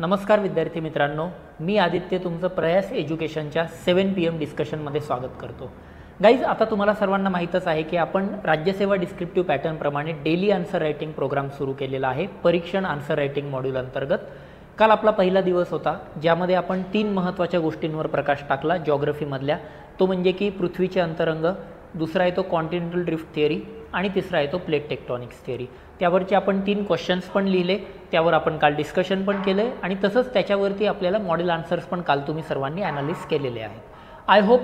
नमस्कार विद्यार्थी मित्रांनो, मी आदित्य तुमचं प्रयास एज्युकेशनच्या 7 PM डिस्कशनमध्ये स्वागत करतो. गाईज, आता तुम्हाला सर्वांना माहीतच आहे की आपण राज्यसेवा डिस्क्रिप्टिव्ह पॅटर्नप्रमाणे डेली आन्सर रायटिंग प्रोग्राम सुरू केलेला आहे परीक्षण आन्सर रायटिंग मॉड्यूल अंतर्गत. काल आपला पहिला दिवस होता ज्यामध्ये आपण 3 महत्त्वाच्या गोष्टींवर प्रकाश टाकला जॉग्रफीमधल्या. तो म्हणजे की पृथ्वीचे अंतरंग, दुसरा आहे तो कॉन्टिनेंटल ड्रिफ्ट थिअरी आणि तिसरा आहे तो प्लेट टेक्टॉनिक्स थिअरी. त्यावरचे आपण 3 क्वेश्चन्स पण लिहिले, त्यावर आपण काल डिस्कशन पण केलं आहे आणि तसंच त्याच्यावरती आपल्याला मॉडेल आन्सर्स पण काल तुम्ही सर्वांनी ॲनालिस केलेले आहेत. आय होप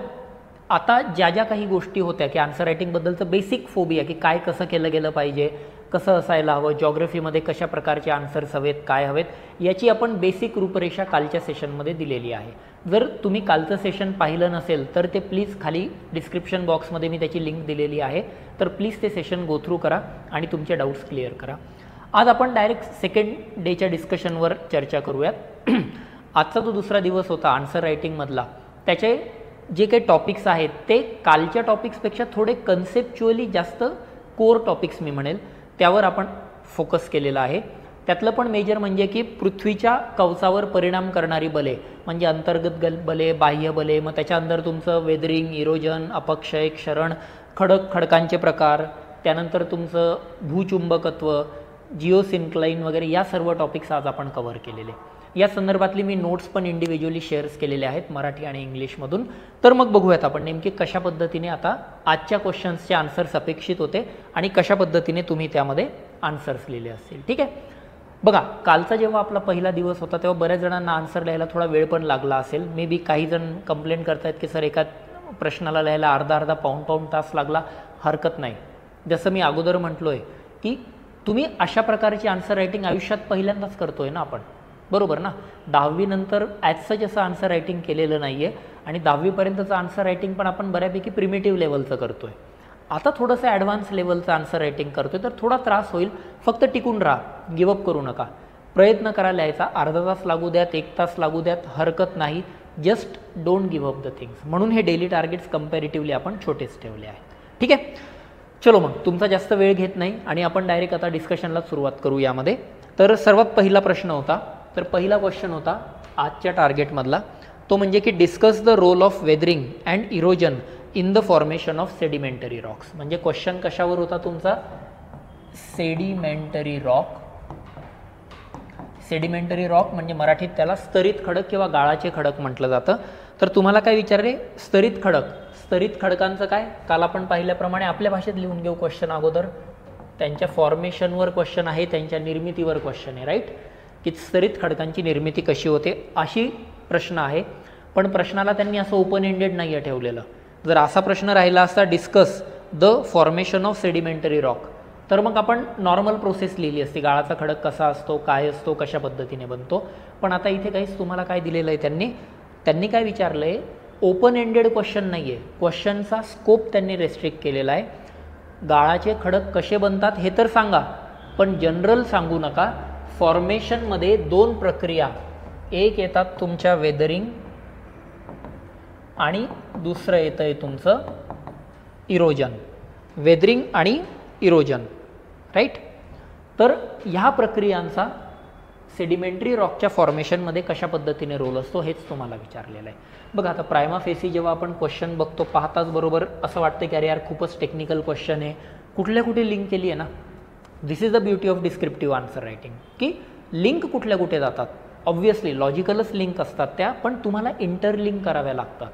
आता ज्या ज्या काही गोष्टी होत्या की आन्सर रायटिंगबद्दलचं बेसिक फोबिया की काय कसं केलं गेलं पाहिजे, कसं असायला हवं, जॉग्रफीमध्ये कशा प्रकारचे आन्सर्स हवेत, काय हवेत, याची आपण बेसिक रूपरेषा कालच्या सेशनमध्ये दिलेली आहे. जर तुम्ही कालचं सेशन पाहिलं नसेल तर ते प्लीज खाली डिस्क्रिप्शन बॉक्समध्ये मी त्याची लिंक दिलेली आहे, तर प्लीज ते सेशन गो थ्रू करा आणि तुमचे डाऊट्स क्लिअर करा. आज आपण डायरेक्ट सेकंड डेच्या डिस्कशनवर चर्चा करूयात. आजचा जो दुसरा दिवस होता आन्सर रायटिंगमधला, त्याचे जे काही टॉपिक्स आहेत ते कालच्या टॉपिक्सपेक्षा थोडे कन्सेप्च्युअली जास्त कोर टॉपिक्स मी म्हणेल त्यावर आपण फोकस केलेला आहे. त्यातलं पण मेजर म्हणजे की पृथ्वीच्या कवचावर परिणाम करणारी बले म्हणजे अंतर्गत बले, बाह्य बले, मग त्याच्यानंतर तुमचं वेदरिंग, इरोजन, अपक्षय, क्षरण, खडकांचे प्रकार, त्यानंतर तुमचं भूचुंबकत्व, जिओसिन्क्लाइन वगैरे या सर्व टॉपिक्स आज आपण कव्हर केलेले. या संदर्भातली मी नोट्स पण इंडिव्हिज्युअली शेअर्स केलेले आहेत मराठी आणि इंग्लिशमधून. तर मग बघूयात आपण नेमके कशा पद्धतीने आता आजच्या क्वेश्चन्सचे आन्सर्स अपेक्षित होते आणि कशा पद्धतीने तुम्ही त्यामध्ये आन्सर्स लिहिले असतील. ठीक आहे, बघा कालचा जेव्हा आपला पहिला दिवस होता तेव्हा बऱ्याच जणांना आन्सर लिहायला थोडा वेळ पण लागला असेल. मे बी काही जण कंप्लेंट करतायत की सर एका प्रश्नाला लिहायला अर्धा पाऊण तास लागला. हरकत नाही. जसं मी अगोदर म्हटलो आहे की तुम्ही अशा प्रकारची आन्सर रायटिंग आयुष्यात पहिल्यांदाच करतोय ना आपण, बरोबर ना. 10वी नंतर ॲज सच असं आन्सर रायटिंग केलेलं नाही आहे आणि 10वीपर्यंतचं आन्सर रायटिंग पण आपण बऱ्यापैकी प्रिमिटिव्ह लेवलचं करतोय. आता थोडंसं ॲडव्हान्स लेवलचं आन्सर रायटिंग करतोय तर थोडा त्रास होईल. फक्त टिकून राहा, गिवअप करू नका, प्रयत्न करा लिहायचा. अर्धा तास लागू द्यात, 1 तास लागू द्यात, हरकत नाही. Just don't give up the things. म्हणून हे डेली टार्गेट्स कंपॅरेटिव्हली आपण छोटेच ठेवले आहेत. ठीक आहे, चलो मग तुमचा जास्त वेळ घेत नाही आणि आपण डायरेक्ट आता डिस्कशनला सुरुवात करू यामध्ये. तर सर्वात पहिला प्रश्न होता, तर पहिला क्वेश्चन होता आजच्या टार्गेटमधला, तो म्हणजे की discuss the role of weathering and erosion in the formation of sedimentary rocks. म्हणजे क्वेश्चन कशावर होता तुमचा? Sedimentary rock. सेडिमेंटरी रॉक म्हणजे मराठीत त्याला स्तरित खडक किंवा गाळाचे खडक म्हटलं जातं. तर तुम्हाला काय विचारले? स्तरित खडक. स्तरित खडकांचं काय? काल आपण पाहिल्याप्रमाणे आपल्या भाषेत लिहून घेऊ क्वेश्चन अगोदर. त्यांच्या फॉर्मेशनवर क्वेश्चन आहे, त्यांच्या निर्मितीवर क्वेश्चन आहे, राईट. की स्तरित खडकांची निर्मिती कशी होते अशी प्रश्न आहे. पण प्रश्नाला त्यांनी असं ओपन एंडेड नाही आहे ठेवलेलं. जर असा प्रश्न राहिला असता discuss the formation of sedimentary rock, तर मग आपण नॉर्मल प्रोसेस लिहिली असती, गाळाचा खडक कसा असतो, काय असतो, कशा पद्धतीने बनतो. पण आता इथे काहीच तुम्हाला काय दिलेलं आहे, त्यांनी काय विचारलं आहे? ओपन एंडेड क्वेश्चन नाही आहे. क्वेश्चनचा स्कोप त्यांनी रेस्ट्रिक्ट केलेला आहे. गाळाचे खडक कसे बनतात हे तर सांगा, पण जनरल सांगू नका. फॉर्मेशनमध्ये 2 प्रक्रिया, एक येतात तुमच्या वेदरिंग आणि दुसरं येतं आहे तुमचं इरोजन. वेदरिंग आणि इरोजन, राईट. तर ह्या प्रक्रियांचा सेडिमेंटरी रॉकच्या फॉर्मेशनमध्ये कशा पद्धतीने रोल असतो हेच तुम्हाला विचारलेलं आहे. बघा आता प्रायमा फेसी जेव्हा आपण क्वेश्चन बघतो पाहताच बरोबर असं वाटतं की अरे यार खूपच टेक्निकल क्वेश्चन आहे, कुठे लिंक केली आहे ना. This is the beauty of descriptive answer writing की लिंक कुठे जातात. ऑब्व्हियसली लॉजिकलच लिंक असतात त्या, पण तुम्हाला इंटरलिंक कराव्या लागतात.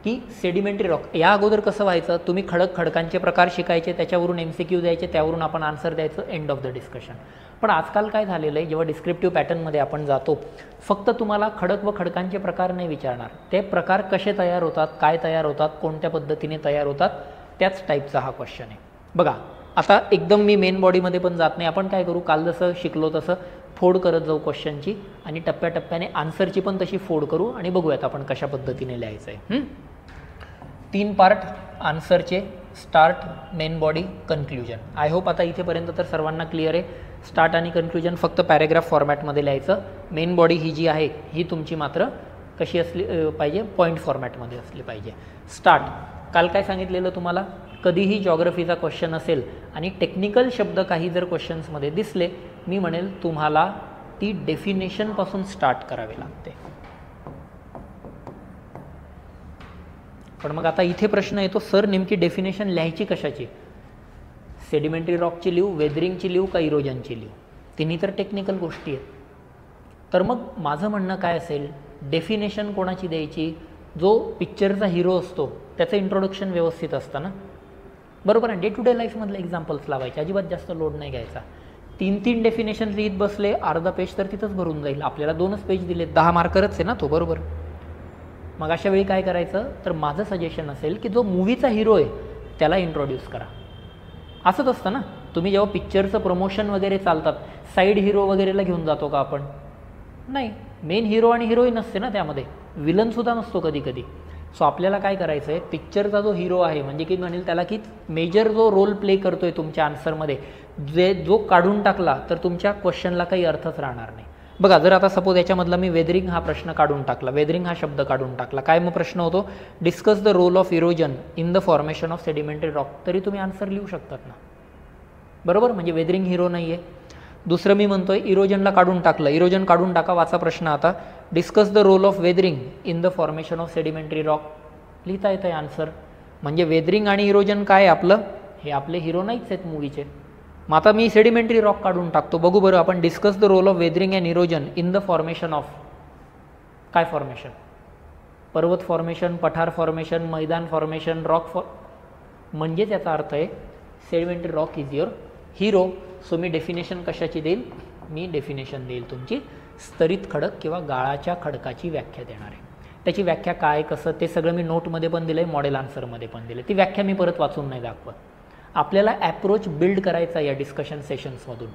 की सेडिमेंटरी रॉक या अगोदर कसं व्हायचं, तुम्ही खडकांचे प्रकार शिकायचे, त्याच्यावरून MCQ द्यायचे, त्यावरून आपण आन्सर द्यायचं, एंड ऑफ द डिस्कशन. पण आजकाल काय झालेलं आहे, जेव्हा डिस्क्रिप्टिव्ह पॅटर्नमध्ये आपण जातो फक्त तुम्हाला खडक व खडकांचे प्रकार नाही विचारणार, ते प्रकार कसे तयार होतात, काय तयार होतात, कोणत्या पद्धतीने तयार होतात, त्याच टाईपचा हा क्वेश्चन आहे. बघा आता एकदम मी मेन बॉडीमध्ये पण जात नाही. आपण काय करू, काल जसं शिकलो तसं फोड करत जाऊ क्वेश्चनची आणि टप्प्याटप्प्याने आन्सरची पण तशी फोड करू आणि बघूयात आपण कशा पद्धतीने लिहायचं आहे. 3 पार्ट आन्सरचे, start, main body, conclusion. I hope आता इथेपर्यंत तर सर्वांना क्लिअर आहे. स्टार्ट आणि कन्क्ल्युजन फक्त पॅरेग्राफ फॉर्मॅटमध्ये लिहायचं. मेन बॉडी ही जी आहे ही तुमची मात्र कशी असली पाहिजे, पॉईंट फॉर्मॅटमध्ये असली पाहिजे. स्टार्ट काल काय सांगितलेलं तुम्हाला, कधीही जॉग्रफीचा क्वेश्चन असेल आणि टेक्निकल शब्द काही जर क्वेश्चन्समध्ये दिसले, मी म्हणेल तुम्हाला ती डेफिनेशनपासून स्टार्ट करावी लागते. पण मग आता इथे प्रश्न येतो, सर नेमकी डेफिनेशन लिहायची कशाची? सेडिमेंटरी रॉकची लिहू, वेदरिंगची लिहू का इरोजनची लिहू? तिन्ही तर टेक्निकल गोष्टी आहेत. तर मग माझं म्हणणं काय असेल, डेफिनेशन कोणाची द्यायची? जो पिक्चरचा हिरो असतो त्याचं इंट्रोडक्शन व्यवस्थित असतं ना, बरोबर आहे. डे टू डे लाईफमधले एक्झाम्पल्स लावायचे, अजिबात जास्त लोड नाही घ्यायचा. 3 डेफिनेशन लिहित बसले, अर्धा पेज तर तिथंच भरून जाईल. आपल्याला 2च पेज दिले, 10 मार्करच आहे ना तो, बरोबर. मग अशा वेळी काय करायचं, तर माझं सजेशन असेल की जो मूवीचा हिरो आहे त्याला इंट्रोड्यूस करा. असंच असतं ना, तुम्ही जेव्हा पिक्चरचं प्रमोशन वगैरे चालतात, साईड हिरो वगैरेला घेऊन जातो का आपण? नाही. मेन हिरो आणि हिरोईन असते ना, त्यामध्ये विलनसुद्धा नसतो कधी कधी. सो आपल्याला काय करायचं आहे, पिक्चरचा जो हिरो आहे, म्हणजे की म्हणेल त्याला की मेजर जो रोल प्ले करतोय तुमच्या आन्सरमध्ये, जो काढून टाकला तर तुमच्या क्वेश्चनला काही अर्थच राहणार नाही. बघा, जर आता सपोज याच्यामधला मी वेदरिंग हा प्रश्न काढून टाकला, वेदरिंग हा शब्द काढून टाकला, काय मग प्रश्न होतो, discuss the role of erosion in the formation of sedimentary rock, तरी तुम्ही आन्सर लिहू शकतात ना, बरोबर. म्हणजे वेदरिंग हिरो नाही आहे. दुसरं मी म्हणतोय इरोजनला काढून टाकलं, इरोजन काढून टाका, वाचा प्रश्न आता, discuss the role of weathering in the formation of sedimentary rock, लिहिता येतं आहे आन्सर. म्हणजे वेदरिंग आणि इरोजन काय आपलं, हे आपले हिरो नाहीच आहेत मूवीचे. मग आता मी सेडिमेंटरी रॉक काढून टाकतो, बघू बरं आपण, discuss the role of weathering and erosion in the formation of, काय फॉर्मेशन, पर्वत फॉर्मेशन, पठार फॉर्मेशन, मैदान फॉर्मेशन, रॉक म्हणजे त्याचा अर्थ आहे sedimentary rock is your hero. So मी डेफिनेशन कशाची देईल, मी डेफिनेशन देईल तुमची स्तरित खडक किंवा गाळाच्या खडकाची व्याख्या देणार आहे. त्याची व्याख्या काय, कसं, ते सगळं मी नोटमध्ये पण दिलं आहे, मॉडेल आन्सरमध्ये पण दिलं आहे. ती व्याख्या मी परत वाचून नाही दाखवत. आपल्याला ॲप्रोच बिल्ड करायचा या डिस्कशन सेशन्समधून,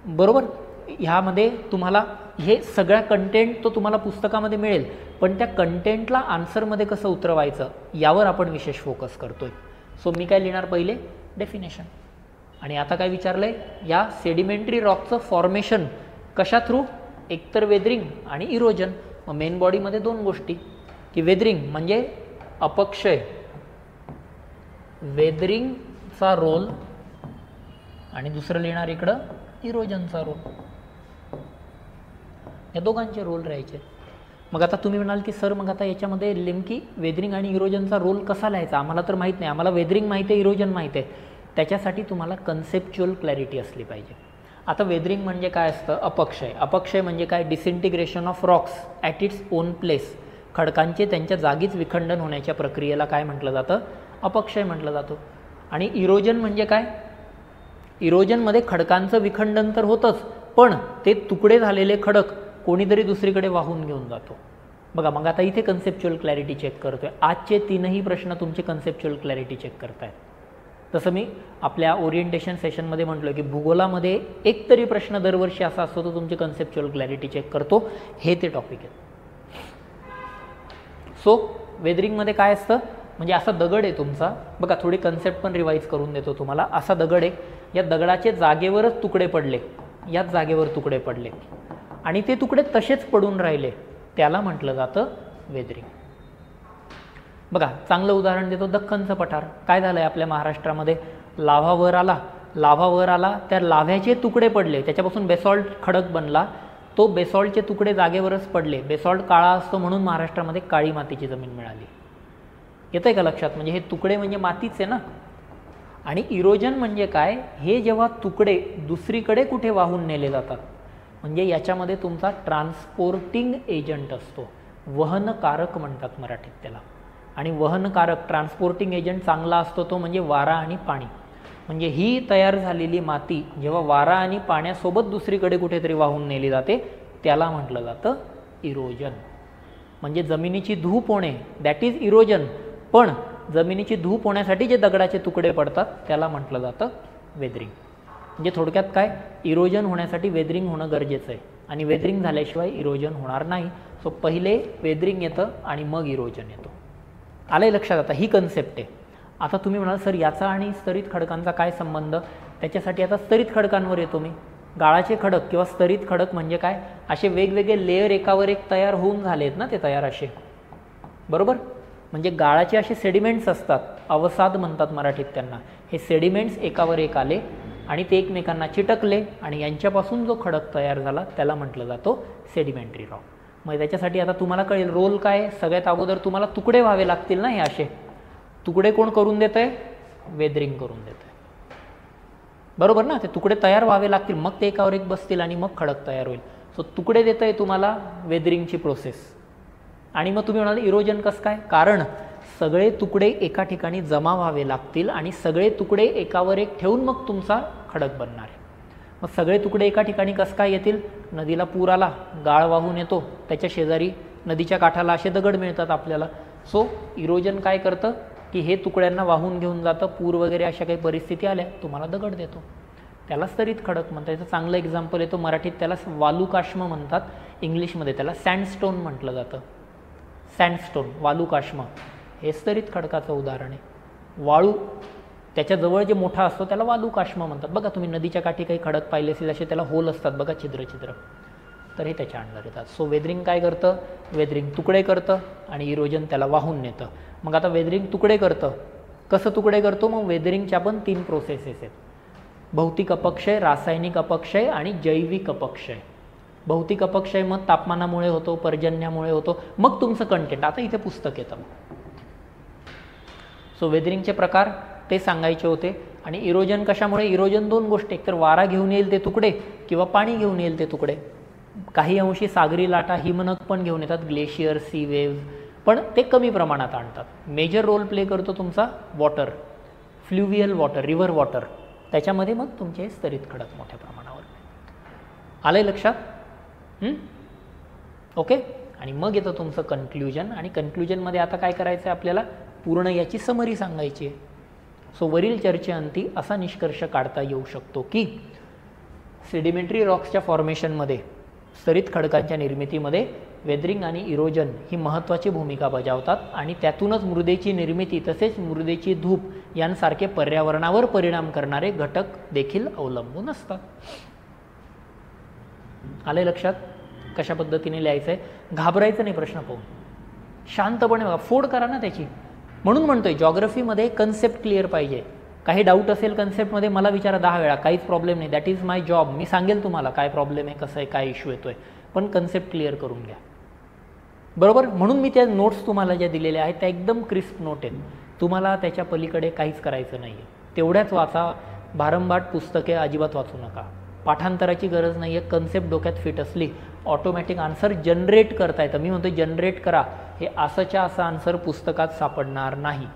बरोबर. ह्यामध्ये तुम्हाला हे सगळा कंटेंट तो तुम्हाला पुस्तकामध्ये मिळेल, पण त्या कंटेंटला आन्सरमध्ये कसं उतरवायचं यावर आपण विशेष फोकस करतोय. सो मी काय लिहिणार, पहिले डेफिनेशन, आणि आता काय विचारलं आहे, या सेडिमेंटरी रॉकचं फॉर्मेशन कशा थ्रू, एकतर वेदरिंग आणि इरोजन. मग मेन बॉडीमध्ये 2 गोष्टी, की वेदरिंग म्हणजे अपक्षय, वेदरिंगचा रोल, आणि दुसरं लिहिणार इकडं इरोजनचा रोल. या दोघांचे रोल राहायचे. मग आता तुम्ही म्हणाल की सर मग आता याच्यामध्ये नेमकी वेदरिंग आणि इरोजनचा रोल कसा लिहायचा, आम्हाला तर माहीत नाही, आम्हाला वेदरिंग माहिती आहे, इरोजन माहिती आहे. त्याच्यासाठी तुम्हाला कन्सेप्च्युअल क्लॅरिटी असली पाहिजे. आता वेदरिंग म्हणजे काय असतं, अपक्षय. अपक्षय म्हणजे काय, disintegration of rocks at its own place, खडकांचे त्यांच्या जागीच विखंडन होण्याच्या प्रक्रियेला काय म्हटलं जातं, अपक्षय म्हटलं जातं. आणि इरोजन म्हणजे काय, इरोजनमध्ये खडकांचं विखंडन तर होतंच, पण ते तुकडे झालेले खडक कोणीतरी दुसरीकडे वाहून घेऊन जातो. बघा, मग आता इथे कन्सेप्च्युअल क्लॅरिटी चेक करतोय. आजचे 3ही प्रश्न तुमचे कन्सेप्च्युअल क्लॅरिटी चेक करतायत. तसं मी आपल्या ओरिएंटेशन सेशनमध्ये म्हटलं की भूगोलामध्ये एक तरी प्रश्न दरवर्षी असा असतो तो तुमची कन्सेप्च्युअल क्लॅरिटी चेक करतो, हे ते टॉपिक आहे. सो वेदरिंगमध्ये काय असतं, म्हणजे असा दगड आहे तुमचा, बघा थोडी कन्सेप्ट पण रिवाईज करून देतो तुम्हाला. असा दगड आहे, या दगडाचे जागेवरच तुकडे पडले, याच जागेवर तुकडे पडले, आणि ते तुकडे तसेच पडून राहिले, त्याला म्हटलं जातं वेदरिंग. बघा, चांगलं उदाहरण देतो, दख्खनचं पठार. काय झालं आहे आपल्या महाराष्ट्रामध्ये, लाव्हा वर आला, त्या लाव्याचे तुकडे पडले, त्याच्यापासून बेसॉल्ट खडक बनला, तो बेसॉल्टचे तुकडे जागेवरच पडले. बेसॉल्ट काळा असतो म्हणून महाराष्ट्रामध्ये काळी मातीची जमीन मिळाली. येतं आहे का लक्षात, म्हणजे हे तुकडे म्हणजे मातीच आहे ना. आणि इरोजन म्हणजे काय, हे जेव्हा तुकडे दुसरीकडे कुठे वाहून नेले जातात, म्हणजे याच्यामध्ये तुमचा ट्रान्सपोर्टिंग एजंट असतो, वहनकारक म्हणतात मराठीत त्याला. आणि वहनकारक ट्रान्सपोर्टिंग एजंट चांगला असतो तो म्हणजे वारा आणि पाणी. म्हणजे ही तयार झालेली माती जेव्हा वारा आणि पाण्यासोबत दुसरीकडे कुठेतरी वाहून नेली जाते, त्याला म्हटलं जातं इरोजन. म्हणजे जमिनीची धूप होणे, दॅट इज इरोजन. पण जमिनीची धूप होण्यासाठी जे दगडाचे तुकडे पडतात त्याला म्हटलं जातं वेदरिंग. म्हणजे थोडक्यात काय, इरोजन होण्यासाठी वेदरिंग होणं गरजेचं आहे, आणि वेदरिंग झाल्याशिवाय इरोजन होणार नाही. सो पहिले वेदरिंग येतं आणि मग इरोजन येतो. आलंय लक्षात. आता ही कन्सेप्ट आहे. आता तुम्ही म्हणाल सर याचा आणि स्तरित खडकांचा काय संबंध, त्याच्यासाठी आता स्तरित खडकांवर येतो मी. गाळाचे खडक किंवा स्तरित खडक म्हणजे काय, असे वेगवेगळे लेयर एकावर एक तयार होऊन झालेत ना, ते तयार असे, बरोबर. म्हणजे गाळाचे असे सेडिमेंट्स असतात, अवसाद म्हणतात मराठीत त्यांना. हे सेडिमेंट्स एकावर एक आले आणि ते एकमेकांना चिटकले आणि यांच्यापासून जो खडक तयार झाला त्याला म्हटलं जातो सेडिमेंटरी रॉक. मग त्याच्यासाठी आता तुम्हाला कळेल रोल काय. सगळ्यात अगोदर तुम्हाला तुकडे व्हावे लागतील ना, हे असे तुकडे कोण करून देत आहे, वेदरिंग करून देत आहे, बरोबर ना. ते तुकडे तयार व्हावे लागतील, मग ते एकावर एक बसतील आणि मग खडक तयार होईल. सो तुकडे देत आहे तुम्हाला वेदरिंगची प्रोसेस. आणि मग तुम्ही म्हणाल इरोजन कसं काय, कारण सगळे तुकडे एका ठिकाणी जमा व्हावे लागतील आणि सगळे तुकडे एकावर एक ठेवून मग तुमचा खडक बनणार आहे. मग सगळे तुकडे एका ठिकाणी कसं काय येतील, नदीला पूर आला, गाळ वाहून येतो, त्याच्या शेजारी नदीच्या काठाला असे दगड मिळतात आपल्याला. सो इरोजन काय करतं की हे तुकड्यांना वाहून घेऊन जातं, पूर वगैरे अशा काही परिस्थिती आल्या तुम्हाला दगड देतो, त्याला स्तरित खडक म्हणतात. याचं चांगलं एक्झाम्पल येतो मराठीत, त्याला वालुकाश्म म्हणतात, इंग्लिशमध्ये त्याला सँडस्टोन म्हटलं जातं. सँडस्टोन, वालुकाश्म हे स्तरित खडकाचं उदाहरण आहे. वाळू त्याच्याजवळ जे मोठा असतो त्याला वालुकाश्म म्हणतात. बघा तुम्ही नदीच्या काठी काही खडक पाहिले असेल, असे त्याला होल असतात बघा, छिद्र छिद्र, तर हे त्याच्या अंडर येतात. सो वेदरिंग काय करतं, वेदरिंग तुकडे करतं आणि इरोजन त्याला वाहून नेतं. मग आता वेदरिंग तुकडे करतं, कसं तुकडे करतो, मग वेदरिंगच्या पण 3 प्रोसेसेस आहेत, भौतिक अपक्षय, रासायनिक अपक्षय आणि जैविक अपक्षय. भौतिक अपक्षय मग तापमानामुळे होतो, पर्जन्यामुळे होतो, मग तुमचं कंटेंट. आता इथे पुस्तक येतं. सो वेदरिंगचे प्रकार ते सांगायचे होते. आणि इरोजन कशामुळे, इरोजन 2 गोष्टी, एकतर वारा घेऊन येईल ते तुकडे किंवा पाणी घेऊन येईल ते तुकडे. काही अंशी सागरी लाटा, हिमनग पण घेऊन येतात, ग्लेशियर, सी वेव्ज, पण ते कमी प्रमाणात आणतात. मेजर रोल प्ले करतो तुमचा वॉटर, फ्ल्युवियल वॉटर, रिव्हर वॉटर, त्याच्यामध्ये मग तुमचे स्तरित खडक मोठ्या प्रमाणावर. आलंय लक्षात? ओके. आणि मग येतं तुमचं कन्क्ल्युजन. आणि कन्क्ल्युजनमध्ये आता काय करायचं आहे आपल्याला, पूर्ण याची समरी सांगायची आहे. सो वरील चर्चेअंती असा निष्कर्ष काढता येऊ शकतो की सेडिमेंटरी रॉक्सच्या फॉर्मेशनमध्ये, स्तरित खडकांच्या निर्मितीमध्ये वेदरिंग आणि इरोजन ही महत्त्वाची भूमिका बजावतात. आणि त्यातूनच मृदेची निर्मिती तसेच मृदेची धूप यांसारखे पर्यावरणावर परिणाम करणारे घटक देखील अवलंबून असतात. आले लक्षात? कशा पद्धतीने लिहायचं आहे, घाबरायचं नाही प्रश्न पाहून, शांतपणे बघा, फोड करा ना त्याची. म्हणून म्हणतोय जॉग्रफीमध्ये कन्सेप्ट क्लिअर पाहिजे. काही डाऊट असेल कन्सेप्टमध्ये मला विचारा 10 वेळा, काहीच प्रॉब्लेम नाही, दॅट इज माय जॉब. मी सांगेल तुम्हाला काय प्रॉब्लेम आहे, कसं आहे, काय इश्यू येतोय, पण कन्सेप्ट क्लिअर करून घ्या, बरोबर. म्हणून मी त्या नोट्स तुम्हाला ज्या दिलेल्या आहेत त्या एकदम क्रिस्प नोट आहेत. तुम्हाला त्याच्या पलीकडे काहीच करायचं नाही आहे, तेवढ्याच वाचा. भारंभाट पुस्तके अजिबात वाचू नका, पाठांतराची गरज नाही आहे. कन्सेप्ट डोक्यात फिट असली ऑटोमॅटिक आन्सर जनरेट करता येतं. मी म्हणतो जनरेट करा, हे असंच्या असं आन्सर पुस्तकात सापडणार नाही.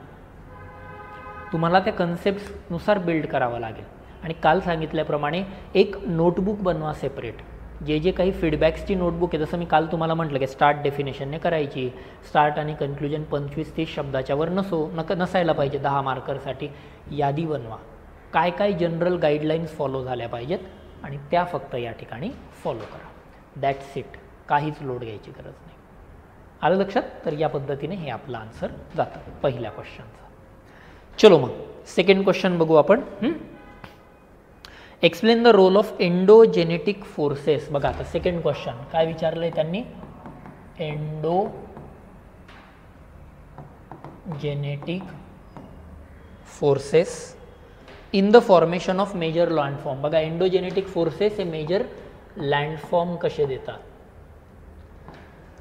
तुम्हाला त्या कन्सेप्टनुसार बिल्ड करावं लागेल. आणि काल सांगितल्याप्रमाणे एक नोटबुक बनवा सेपरेट, जे जे काही फीडबॅक्सची नोटबुक आहे. जसं मी काल तुम्हाला म्हटलं की स्टार्ट डेफिनेशनने करायची, स्टार्ट आणि कन्क्ल्युजन 25-30 शब्दाच्यावर नसायला पाहिजे 10 मार्करसाठी. यादी बनवा, काय काय जनरल गाईडलाईन्स फॉलो झाल्या पाहिजेत आणि त्या फक्त या ठिकाणी फॉलो करा. दॅट्स इट, काहीच लोड घ्यायची गरज नाही. आलं लक्षात? तर या पद्धतीने हे आपलं आन्सर जातं पहिल्या क्वेश्चनचं. चलो मग सेकंड क्वेश्चन बघू आपण. Explain the role of endogenetic forces. बघा आता सेकंड क्वेश्चन काय विचारलंय त्यांनी, endogenetic forces in the formation of major landform. बघा एंडोजेनेटिक फोर्सेस हे मेजर लँडफॉर्म कसे देतात.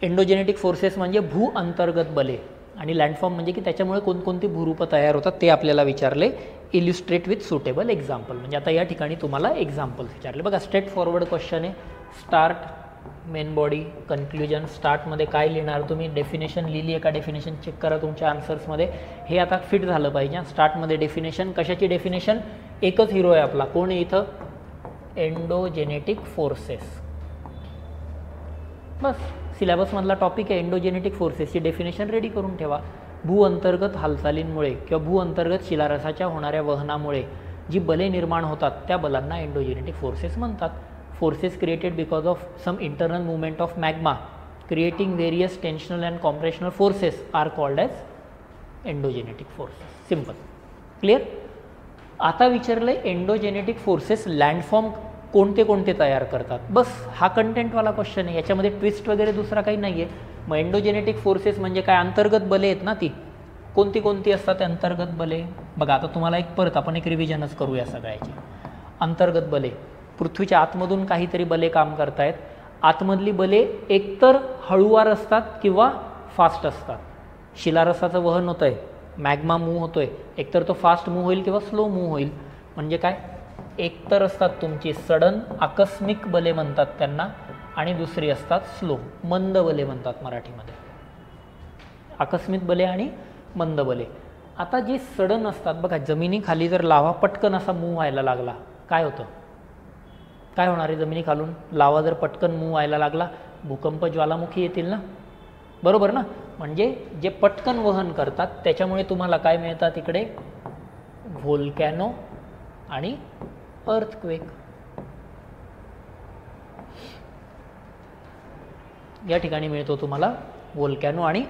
एंडोजेनेटिक फोर्सेस म्हणजे भू अंतर्गत बले आणि लँडफॉर्म म्हणजे की त्याच्यामुळे कोणकोणती भूरूपं तयार होतात ते आपल्याला विचारले. इल्युस्ट्रेट विथ सुटेबल एक्झाम्पल, म्हणजे आता या ठिकाणी तुम्हाला एक्झाम्पल्स विचारले. बघा स्ट्रेट फॉरवर्ड क्वेश्चन आहे. Start, main body, conclusion. स्टार्टमध्ये काय लिहिणार तुम्ही, डेफिनेशन लिहिली आहे का, डेफिनेशन चेक करा तुमच्या आन्सर्समध्ये. हे आता फिट झालं पाहिजे. स्टार्टमध्ये डेफिनेशन, कशाची डेफिनेशन, एकच हिरो आहे आपला, कोण आहे इथं, एंडोजेनेटिक फोर्सेस. बस सिलेबसमधला टॉपिक आहे एंडोजेनेटिक फोर्सेसची डेफिनेशन रेडी करून ठेवा. भू अंतर्गत हालचालींमुळे किंवा भू अंतर्गत शिलारसाच्या होणाऱ्या वहनामुळे जी बले निर्माण होतात त्या बलांना एंडोजेनेटिक फोर्सेस म्हणतात. Forces created because of some internal movement of magma creating various tensional and compressional forces are called as endogenetic forces. Simple, clear. आता विचारलंय एंडोजेनेटिक फोर्सेस लँडफॉर्म कोणते कोणते तयार करतात. बस हा कंटेंटवाला क्वेश्चन आहे, याच्यामध्ये ट्विस्ट वगैरे दुसरा काही नाही आहे. मग एंडोजेनेटिक फोर्सेस म्हणजे काय, अंतर्गत बले आहेत ना, ती कोणती कोणती असतात अंतर्गत बले. बघा आता तुम्हाला एक परत आपण एक रिव्हिजनच करूया सगळ्याची. अंतर्गत बले, पृथ्वीच्या आतमधून काहीतरी बले काम करतायत. आतमधली बले एकतर हळूवार असतात किंवा फास्ट असतात. शिलारसाचं वहन होतं आहे, मॅग्मा मूव्ह होतो आहे, एकतर तो फास्ट मूव्ह होईल किंवा स्लो मूव्ह होईल. म्हणजे काय, एकतर असतात तुमची सडन आकस्मिक बले म्हणतात त्यांना, आणि दुसरी असतात स्लो, मंद बले म्हणतात मराठीमध्ये. आकस्मिक बले आणि मंद बले. आता जे सडन असतात बघा, जमिनीखाली जर लावा पटकन असा मूव्ह व्हायला लागला, काय होतं, काय होणार आहे, जमिनीखालून लावा जर पटकन मूव्ह व्हायला लागला, भूकंप, ज्वालामुखी येतील ना, बरोबर ना. म्हणजे जे पटकन वहन करतात त्याच्यामुळे तुम्हाला काय मिळतात इकडे, व्होल्कॅनो आणि अर्थक्वेक. या ठिकाणी मिळतो तुम्हाला व्होल्कॅनो आणि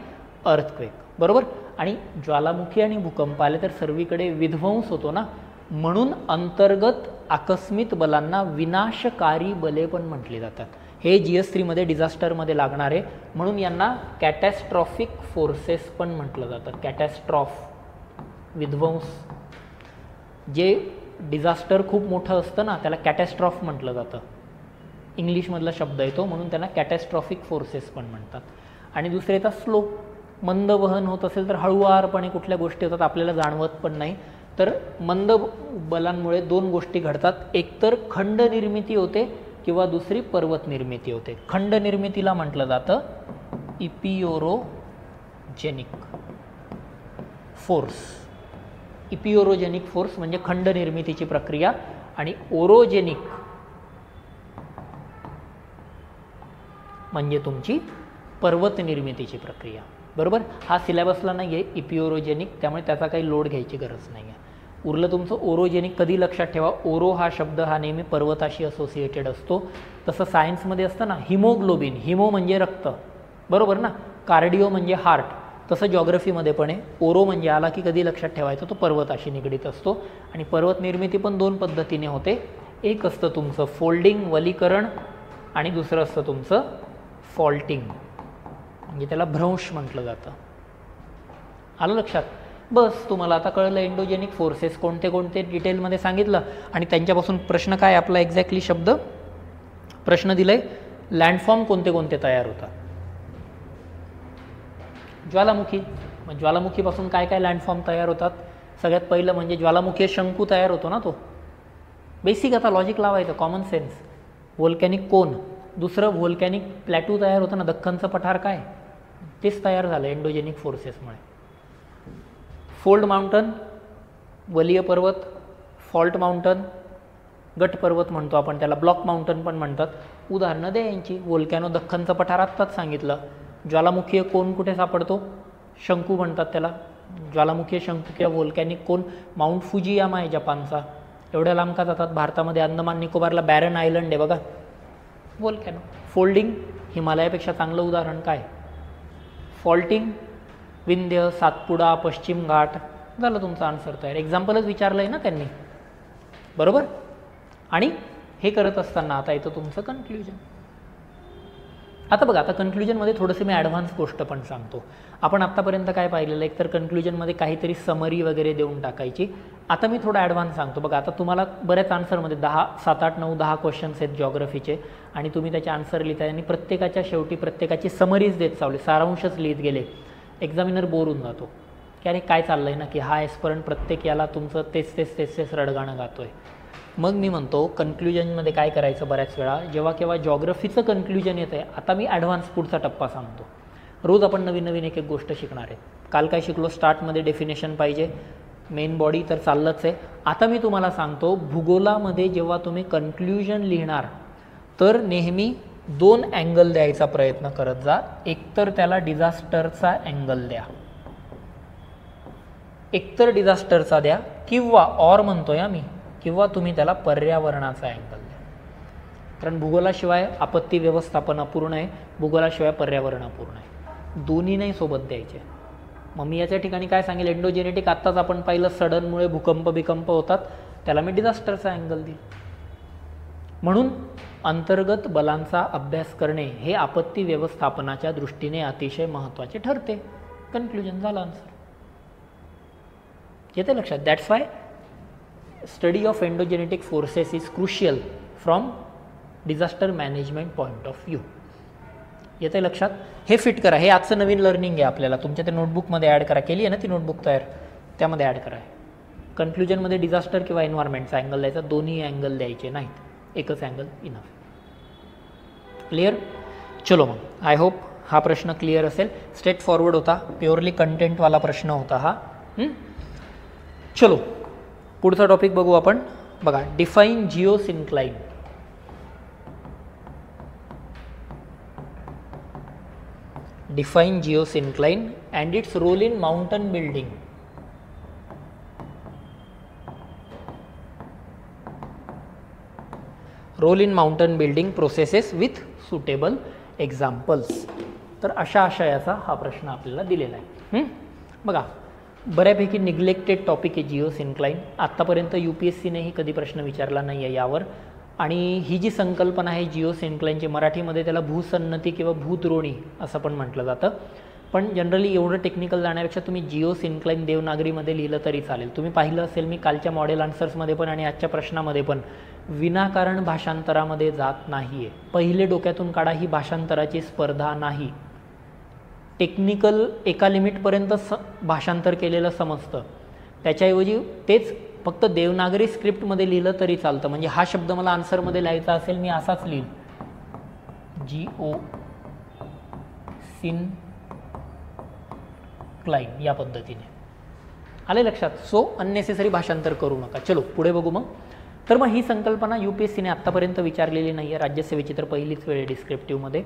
अर्थक्वेक, बरोबर. आणि ज्वालामुखी आणि भूकंप आले तर सर्वीकडे विध्वंस होतो ना, म्हणून अंतर्गत आकस्मिक बलांना विनाशकारी बले पण म्हटली जातात. हे GS3 मध्ये डिझास्टरमध्ये लागणार आहे, म्हणून यांना कॅटॅस्ट्रॉफिक फोर्सेस पण म्हटलं जातं. कॅटॅस्ट्रॉफ, विध्वंस. जे डिझास्टर खूप मोठं असतं ना त्याला कॅटॅस्ट्रॉफ म्हटलं जातं, इंग्लिशमधला शब्द येतो, म्हणून त्यांना कॅटॅस्ट्रॉफिक फोर्सेस पण म्हणतात. आणि दुसरे येतात स्लो, मंद वहन होत असेल तर हळूवारपणे कुठल्या गोष्टी होतात आपल्याला जाणवत पण नाही. तर मंद बलांमुळे दोन गोष्टी घडतात, एकतर खंड निर्मिती होते किंवा दुसरी पर्वत निर्मिती होते. खंड निर्मितीला म्हटलं जातं इपिओरोजेनिक फोर्स. इपिओरोजेनिक फोर्स म्हणजे खंड निर्मितीची प्रक्रिया, आणि ओरोजेनिक म्हणजे तुमची पर्वत निर्मितीची प्रक्रिया, बरोबर. हा सिलेबसला नाही आहे इपिओरोजेनिक, त्यामुळे त्याचा काही लोड घ्यायची गरज नाही आहे. उरलं तुमचं ओरोजेनिक. कधी लक्षात ठेवा, ओरो हा शब्द हा नेहमी पर्वताशी असोसिएटेड असतो. तसं सायन्समध्ये असतं ना हिमोग्लोबिन, हिमो म्हणजे रक्त, बरोबर ना, कार्डिओ म्हणजे हार्ट, तसं जॉग्रफीमध्ये पण आहे. ओरो म्हणजे आला की कधी लक्षात ठेवायचं, तो पर्वताशी निगडीत असतो. आणि पर्वत निर्मिती पण दोन पद्धतीने होते, एक असतं तुमचं फोल्डिंग, वलीकरण, आणि दुसरं असतं तुमचं फॉल्टिंग, म्हणजे त्याला भ्रंश म्हटलं जातं. आलं लक्षात. बस, तुम्हाला आता कळलं एंडोजेनिक फोर्सेस कोणते कोणते डिटेलमध्ये सांगितलं. आणि त्यांच्यापासून प्रश्न काय आपला एक्झॅक्टली शब्द प्रश्न दिलाय, लँडफॉर्म कोणते कोणते तयार होतात. ज्वालामुखी, मग ज्वालामुखीपासून काय काय लँडफॉर्म तयार होतात. सगळ्यात पहिलं म्हणजे ज्वालामुखी शंकू तयार होतो ना, तो बेसिक आता लॉजिक लावायचं, कॉमन सेन्स. व्होल्कॅनिक कोन, दुसरं व्होल्कॅनिक प्लॅटू तयार होतं ना, दख्खनचं पठार, काय तेच तयार झालं एंडोजेनिक फोर्सेसमुळे. फोल्ड माउंटन, वलीय पर्वत, फॉल्ट माउंटन, गट पर्वत म्हणतो आपण त्याला, ब्लॉक माउंटन पण म्हणतात. उदाहरणं द्या यांची. व्होल्कॅनो, दख्खनचं पठार आत्ताच सांगितलं. ज्वालामुखीय कोन कुठे सापडतो, शंकू म्हणतात त्याला. ज्वालामुखीय शंकू किंवा व्होल्कॅनिक कोन, माउंट फुजियामा आहे जपानचा. एवढ्या लांब का जातात, भारतामध्ये अंदमान निकोबारला बॅरन आयलंड आहे बघा, व्होल्कॅनो. फोल्डिंग, हिमालयापेक्षा चांगलं उदाहरण काय, फॉल्टिंग, विंध्य, सातपुडा, पश्चिम घाट. झालं तुमचं आन्सर तयार. एक्झाम्पलच विचारलं आहे ना त्यांनी, बरोबर. आणि हे करत असताना आता येतं तुमचं कन्क्ल्युजन. आता बघा, आता कन्क्ल्युजनमध्ये थोडंसं मी ॲडव्हान्स गोष्ट पण सांगतो. आपण आत्तापर्यंत काय पाहिलेलं, एक तर कन्क्ल्युजनमध्ये काहीतरी समरी वगैरे देऊन टाकायची. आता मी थोडा ॲडव्हान्स सांगतो. बघा, आता तुम्हाला बऱ्याच आन्सरमध्ये 7, 8, 9, 10 क्वेश्चन्स आहेत जॉग्रफीचे, आणि तुम्ही त्याचे आन्सर लिहिताय, आणि प्रत्येकाच्या शेवटी प्रत्येकाची समरीज देत चावले, सारांशच लिहित गेले. एक्झामिनर बोर होऊन जातो की अरे काय चाललं आहे ना, की हा एस्परंट प्रत्येक याला तुमचं तेच रडगाणं गातो आहे. मग मी म्हणतो कन्क्ल्युजनमध्ये काय करायचं, बऱ्याच वेळा जेव्हा केव्हा जॉग्रफीचं कन्क्ल्युजन येतं आहे, आता मी ॲडव्हान्स पुढचा टप्पा सांगतो. रोज आपण नवीन नवीन एक एक गोष्ट शिकणार आहे. काल काय शिकलो, स्टार्टमध्ये डेफिनेशन पाहिजे, मेन बॉडी तर चाललंच आहे. आता मी तुम्हाला सांगतो, भूगोलामध्ये जेव्हा तुम्ही कन्क्ल्युजन लिहिणार तर नेहमी 2 अँगल द्यायचा प्रयत्न करत जा. एकतर त्याला डिझास्टरचा अँगल द्या, एकतर डिझास्टरचा द्या, किंवा ऑर म्हणतोय मी, किंवा तुम्ही त्याला पर्यावरणाचा अँगल द्या. कारण भूगोलाशिवाय आपत्ती व्यवस्थापन अपूर्ण आहे, भूगोलाशिवाय पर्यावरण अपूर्ण आहे. दोन्ही नाही सोबत द्यायचे. मग मी याच्या ठिकाणी काय सांगेल, एंडोजेनेटिक आत्ताच आपण पाहिलं, सडनमुळे भूकंप होतात, त्याला मी डिझास्टरचा अँगल देईल. म्हणून अंतर्गत बलांचा अभ्यास करणे हे आपत्ती व्यवस्थापनाच्या दृष्टीने अतिशय महत्त्वाचे ठरते. कन्क्ल्युजन झालं आन्सर. येते लक्षात. That's why study of endogenetic forces is crucial from disaster management point of view. येतं लक्षात? हे फिट करा. हे आजचं नवीन लर्निंग आहे आपल्याला. तुमच्या त्या नोटबुकमध्ये ॲड करा. केली आहे ना ती नोटबुक तयार, त्यामध्ये ॲड करा. कन्क्लुजनमध्ये डिझास्टर किंवा एन्व्हायरमेंटचा अँगल द्यायचा, दोन्ही अँगल द्यायचे नाहीत, एकच अँगल इनफ. क्लिअर? चलो मग आय होप हा प्रश्न क्लिअर असेल. स्ट्रेट फॉरवर्ड होता, प्युअरली कंटेंटवाला प्रश्न होता हा. चलो पुढचा टॉपिक बघू आपण. बघा, define जिओसिन्क्लाइन. Define geosyncline and its role in mountain building. Role in mountain building processes with suitable examples. तर अशा आशयाचा हा प्रश्न आपल्याला दिलेला आहे. बघा, बऱ्यापैकी निग्लेक्टेड टॉपिक आहे जिओसिन्क्लाइन. आत्तापर्यंत UPSCनेही कधी प्रश्न विचारला नाही आहे यावर. आणि ही जी संकल्पना आहे जिओसिन्क्लाइनची, मराठीमध्ये त्याला भूसन्नती किंवा भूद्रोणी असं पण म्हटलं जातं. पण जनरली एवढं टेक्निकल जाण्यापेक्षा तुम्ही जिओसिन्क्लाइन देवनागरीमध्ये लिहिलं तरी चालेल. तुम्ही पाहिलं असेल मी कालच्या मॉडेल आन्सर्समध्ये पण आणि आजच्या प्रश्नामध्ये पण विनाकारण भाषांतरामध्ये जात नाही आहे. पहिले डोक्यातून काढा, ही भाषांतराची स्पर्धा नाही. टेक्निकल एका लिमिटपर्यंत भाषांतर केलेलं समजतं, त्याच्याऐवजी तेच फक्त देवनागरी स्क्रिप्टमध्ये लिहिलं तरी चालतं. म्हणजे हा शब्द मला आन्सरमध्ये लिहायचा असेल, मी असाच लिहील, जिओसिन्क्लाइन या पद्धतीने. आले लक्षात? सो अननेसेसरी भाषांतर करू नका. चलो पुढे बघू मग. तर मग ही संकल्पना UPSCने आत्तापर्यंत विचारलेली नाही आहे. राज्यसेवेची तर पहिलीच वेळ डिस्क्रिप्टिव्हमध्ये.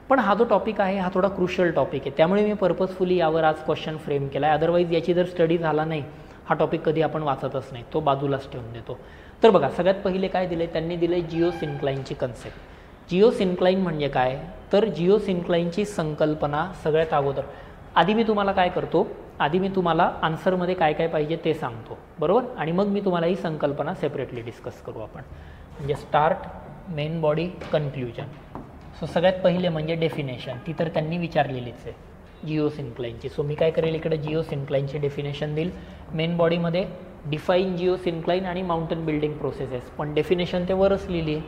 पण हा जो टॉपिक आहे हा थोडा क्रुशियल टॉपिक आहे, त्यामुळे मी पर्पजफुली यावर आज क्वेश्चन फ्रेम केला आहे. अदरवाईज याची जर स्टडी झाला नाही, हा टॉपिक कधी आपण वाचतच नाही, तो बाजूलाच ठेवून देतो. तर बघा, सगळ्यात पहिले काय दिलं आहे त्यांनी? दिलं आहे जिओसिन्क्लाइनची कन्सेप्ट. जिओसिन्क्लाइन म्हणजे काय? तर जिओसिन्क्लाइनची संकल्पना सगळ्यात अगोदर आधी मी तुम्हाला काय करतो, आधी मी तुम्हाला आन्सरमध्ये काय काय पाहिजे ते सांगतो, बरोबर? आणि मग मी तुम्हाला ही संकल्पना सेपरेटली डिस्कस करू आपण. म्हणजे start, main body, conclusion. So सगळ्यात पहिले म्हणजे डेफिनेशन, ती तर त्यांनी विचारलेलीच आहे जिओसिन्क्लाइनची. सो मी काय करेल, इकडे जिओसिन्क्लाइनची डेफिनेशन देईल. मेन बॉडीमध्ये डिफाईन जिओसिन्क्लाइन आणि माउंटन बिल्डिंग प्रोसेसेस, पण डेफिनेशन ते वरच लिहिली आहे.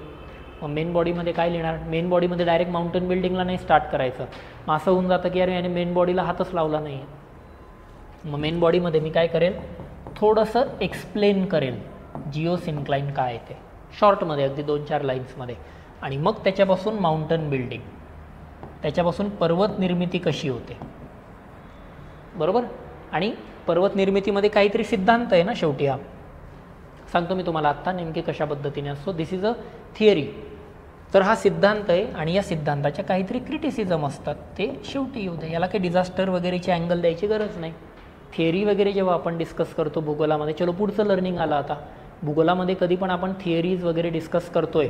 मग मेन बॉडीमध्ये काय लिहिणार? मेन बॉडीमध्ये डायरेक्ट माउंटन बिल्डिंगला नाही स्टार्ट करायचं. मग असं होऊन जातं की यार याने मेन बॉडीला हातच लावला नाही आहे. मग मेन बॉडीमध्ये मी काय करेल, थोडंसं एक्सप्लेन करेल जिओसिन्क्लाइन काय आहे ते, शॉर्टमध्ये अगदी 2-4 लाईन्समध्ये. आणि मग त्याच्यापासून माउंटन बिल्डिंग, त्याच्यापासून पर्वत निर्मिती कशी होते, बरोबर? आणि पर्वत निर्मितीमध्ये काहीतरी सिद्धांत आहे ना शेवटी. हा सांगतो मी तुम्हाला आत्ता नेमके कशा पद्धतीने असतो. दिस इज अ थिअरी. तर हा सिद्धांत आहे आणि या सिद्धांताच्या काहीतरी क्रिटिसिझम असतात, ते शेवटी येऊ दे. याला काही डिझास्टर वगैरेची अँगल द्यायची गरज नाही. थिअरी वगैरे जेव्हा आपण डिस्कस करतो भूगोलामध्ये, चलो पुढचं लर्निंग आलं आता. भूगोलामध्ये कधी पण आपण थिअरीज वगैरे डिस्कस करतोय,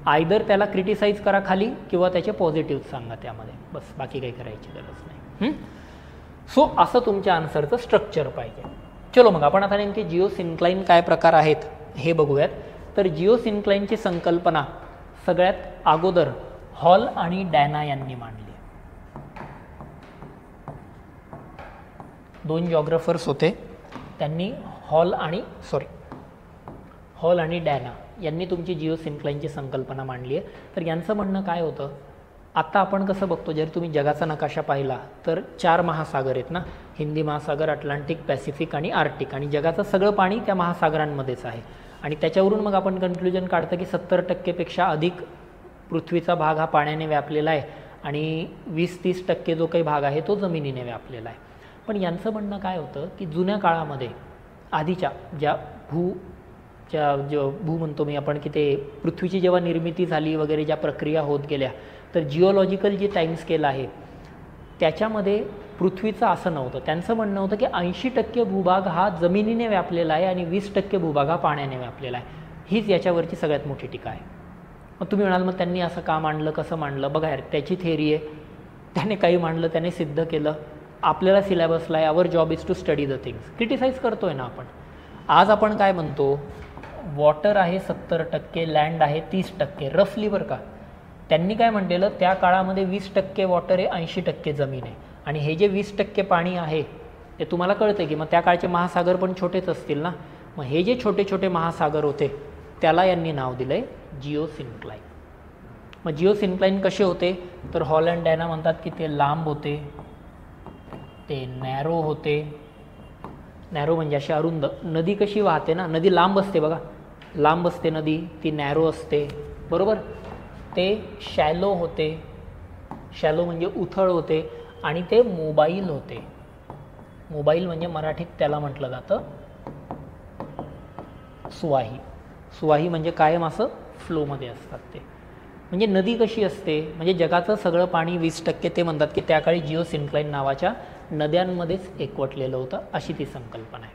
आयदर त्याला क्रिटिसाइज करा खाली किंवा त्याचे पॉझिटिव्ह सांगा त्यामध्ये, बस, बाकी काही करायची गरज नाही. सो असं तुमच्या आन्सरचं स्ट्रक्चर पाहिजे. चलो मग आपण आता नेमके जिओसिन्क्लाइन काय प्रकार आहेत हे बघूयात. तर जिओसिन्क्लाइनची संकल्पना सगळ्यात अगोदर हॉल आणि डॅना यांनी मांडली. 2 जॉग्राफर्स होते, त्यांनी हॉल आणि डॅना यांनी तुमची जिओसिन्क्लाइनची संकल्पना मांडली आहे. तर यांचं म्हणणं काय होतं, आता आपण कसं बघतो, जर तुम्ही जगाचा नकाशा पाहिला तर 4 महासागर आहेत ना, हिंदी महासागर, अटलांटिक, पॅसिफिक आणि आर्टिक. आणि जगाचं सगळं पाणी त्या महासागरांमध्येच आहे. आणि त्याच्यावरून मग आपण कन्क्लुजन काढतं की 70% अधिक पृथ्वीचा भाग हा पाण्याने व्यापलेला आहे आणि 20-30% जो काही भाग आहे तो जमिनीने व्यापलेला आहे. पण यांचं म्हणणं काय होतं की जुन्या काळामध्ये आधीच्या ज्या भू म्हणतो मी आपण, की ते पृथ्वीची जेव्हा निर्मिती झाली वगैरे, ज्या प्रक्रिया होत गेल्या, तर जिओलॉजिकल जी टाईम स्केल आहे त्याच्यामध्ये पृथ्वीचं असं नव्हतं. त्यांचं म्हणणं होतं की 80% भूभाग हा जमिनीने व्यापलेला आहे आणि 20% भूभाग हा पाण्याने व्यापलेला आहे. हीच याच्यावरची सगळ्यात मोठी टीका आहे. मग तुम्ही म्हणाल मग त्यांनी असं का मांडलं, कसं मांडलं? बघा यार, त्याची थिअरी आहे, त्याने काही मांडलं, त्याने सिद्ध केलं. आपल्याला सिलेबसला आहे, our job is to study the things. Criticize करतोय ना आपण. आज आपण काय म्हणतो, वॉटर आहे 70%, लँड आहे 30%, रफली बरं का. त्यांनी काय म्हटलेलं, त्या काळामध्ये 20% वॉटर आहे, 80% जमीन आहे. आणि हे जे 20% पाणी आहे ते तुम्हाला कळतं की मग त्या काळचे महासागर पण छोटेच असतील ना. मग हे जे छोटे छोटे महासागर होते त्याला यांनी नाव दिलं आहे जिओसिन्क्लाइन. मग जिओसिन्क्लाइन कसे होते तर हॉल अँड डायना म्हणतात की ते लांब होते, ते नॅरो होते. नॅरो म्हणजे अशी अरुंद. नदी कशी वाहते ना, नदी लांब असते बघा, लांब असते नदी, ती नॅरो असते बरोबर. ते शॅलो होते, शॅलो म्हणजे उथळ होते. आणि ते मोबाईल होते. मोबाईल म्हणजे मराठीत त्याला म्हटलं जातं सुवाही. सुवाही म्हणजे कायम असं फ्लोमध्ये असतात ते. म्हणजे नदी कशी असते म्हणजे जगाचं सगळं पाणी 20% ते म्हणतात की त्या काळी जिओसिन्क्लाइन नावाच्या नद्यांमध्येच एकवटलेलं होतं, अशी ती संकल्पना आहे.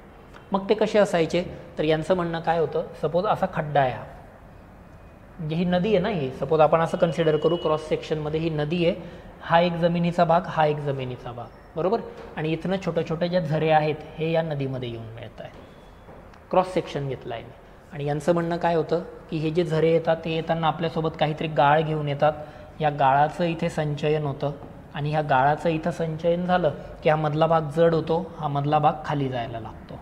मग ते कसे असायचे तर यांचं म्हणणं काय होतं, सपोज असा खड्डा आहे, म्हणजे ही नदी आहे ना, ही सपोज आपण असं कन्सिडर करू क्रॉस सेक्शनमध्ये ही नदी आहे, हा एक जमिनीचा भाग, हा एक जमिनीचा भाग बरोबर. आणि इथनं छोट्या छोट्या ज्या झरे आहेत हे या नदीमध्ये येऊन मिळत आहे. क्रॉस सेक्शन घेतला आहे. आणि यांचं म्हणणं काय होतं की हे जे झरे येतात ते येताना आपल्यासोबत काहीतरी गाळ घेऊन येतात. या गाळाचं इथे संचयन होतं आणि ह्या गाळाचं इथं संचयन झालं की हा मधला भाग जड होतो, हा मधला भाग खाली जायला लागतो.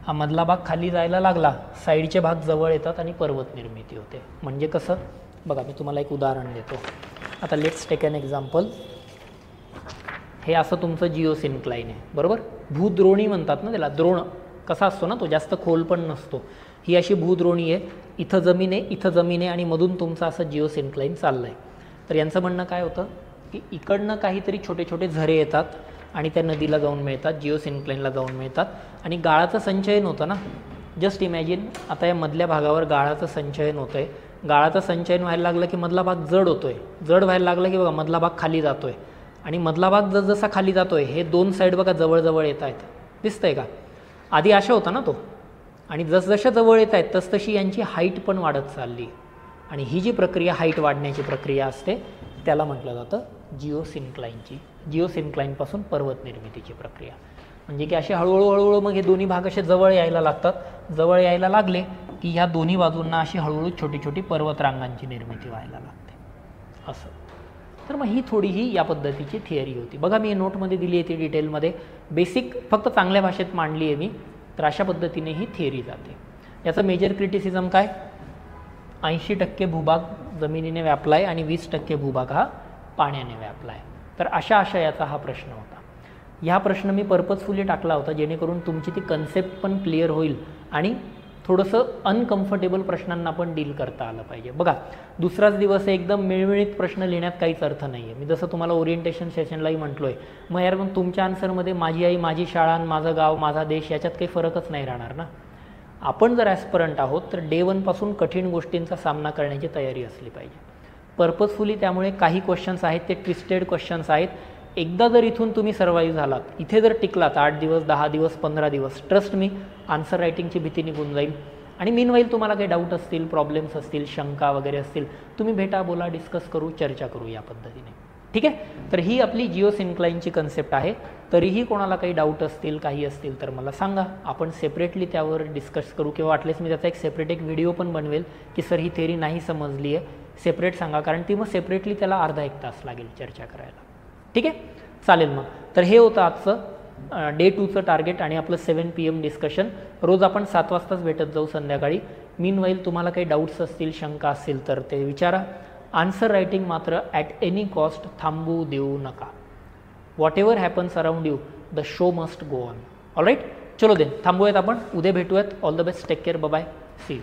हा मधला भाग खाली जायला लागला, साईडचे भाग जवळ येतात आणि पर्वत निर्मिती होते. म्हणजे कसं बघा, मी तुम्हाला एक उदाहरण देतो. आता लेट्स टेक एन एक्झाम्पल. हे असं तुमचं जिओसिन्क्लाइन आहे बरोबर. भूद्रोणी म्हणतात ना त्याला. द्रोण कसा असतो ना, तो जास्त खोल पण नसतो. ही अशी भूद्रोणी आहे, इथं जमीन आहे, इथं जमीन आहे आणि मधून तुमचं असं जिओसिन्क्लाइन चाललं आहे. तर यांचं म्हणणं काय होतं की इकडनं काहीतरी छोटे छोटे झरे येतात आणि त्या नदीला जाऊन मिळतात, जिओसिन्क्लाइनला जाऊन मिळतात. आणि गाळाचं संचयन होतं ना, जस्ट इमॅजिन आता या मधल्या भागावर गाळाचं संचयन होतं आहे. गाळाचं संचयन व्हायला लागलं की मधला भाग जड होतो आहे, जड व्हायला लागलं की बघा मधला भाग खाली जातो आहे. आणि मधला भाग जसा खाली जातो आहे, हे दोन साईड बघा जवळजवळ येत आहेत, दिसतंय का. आधी अशा होता ना तो, आणि जसजशा जवळ येत आहेत तसतशी यांची हाईट पण वाढत चालली. आणि ही जी प्रक्रिया हाईट वाढण्याची प्रक्रिया असते त्याला म्हटलं जातं जिओसिन्क्लाइनची. जिओसिन्क्लाइनपासून पर्वत निर्मितीची प्रक्रिया. म्हणजे की असे हळूहळू मग हे दोन्ही भाग असे जवळ यायला लागतात. जवळ यायला लागले की ह्या दोन्ही बाजूंना अशी हळूहळू छोटी छोटी पर्वतरांगांची निर्मिती व्हायला लागते असं. तर मग ही थोडी ही या पद्धतीची थिअरी होती. बघा मी नोटमध्ये दिली आहे ती डिटेलमध्ये, बेसिक फक्त चांगल्या भाषेत मांडली आहे मी. तर अशा पद्धतीने ही थिअरी जाते. याचं मेजर क्रिटिसिझम काय, 80% भूभाग जमिनीने व्यापला आहे आणि 20% भूभाग हा पाण्याने व्यापला आहे. तर अशा आशयाचा हा प्रश्न होता. ह्या प्रश्न मी पर्पजफुली टाकला होता जेणेकरून तुमची ती कन्सेप्ट पण क्लिअर होईल आणि थोडंसं अनकम्फर्टेबल प्रश्नांना पण डील करता आलं पाहिजे. बघा दुसराच दिवस एकदम मिळमिळीत प्रश्न लिहिण्यात काहीच अर्थ नाही आहे. मी जसं तुम्हाला ओरिएंटेशन सेशनलाही म्हटलो आहे, मग यार मग तुमच्या आन्सरमध्ये माझी आई, माझी शाळा, माझं गाव, माझा देश याच्यात काही फरकच नाही राहणार ना. आपण जर ॲस्परंट आहोत तर डे 1 पासून कठीण गोष्टींचा सामना करण्याची तयारी असली पाहिजे पर्पजफुली. त्यामुळे काही क्वेश्चन्स आहेत ते ट्विस्टेड क्वेश्चन्स आहेत. एकदा जर इथून तुम्ही सर्वाईव्ह झालात, इथे जर टिकलात 8 दिवस, 10 दिवस, 15 दिवस, ट्रस्ट मी आन्सर रायटिंगची भीती निघून जाईल. आणि मीनवाईल तुम्हाला काही डाऊट असतील, प्रॉब्लेम्स असतील, शंका वगैरे असतील, तुम्ही भेटा, बोला, डिस्कस करू, चर्चा करू या पद्धतीने. ठीक आहे. तर ही आपली जिओसिन्क्लाइनची कन्सेप्ट आहे. तरीही कोणाला काही डाऊट असतील, काही असतील तर मला सांगा, आपण सेपरेटली त्यावर डिस्कस करू. किंवा वाटलेच मी त्याचा एक व्हिडिओ पण बनवेल की सर ही थेरी नाही समजली आहे, सेपरेट सांगा. कारण ती मग सेपरेटली त्याला अर्धा 1 तास लागेल चर्चा करायला. ठीक आहे, चालेल मग. तर हे होतं आजचं डे 2चं टार्गेट आणि आपलं 7 PM डिस्कशन. रोज आपण 7 वाजताच भेटत जाऊ संध्याकाळी. मीनवाईल तुम्हाला काही डाऊट्स असतील, शंका असतील तर ते विचारा. आन्सर रायटिंग मात्र ॲट एनी कॉस्ट थांबू देऊ नका. Whatever happens around you, the show must go on. All right, चलो देन थांबूयात आपण, उद्या भेटूयात. All the best, take care, bye, see you.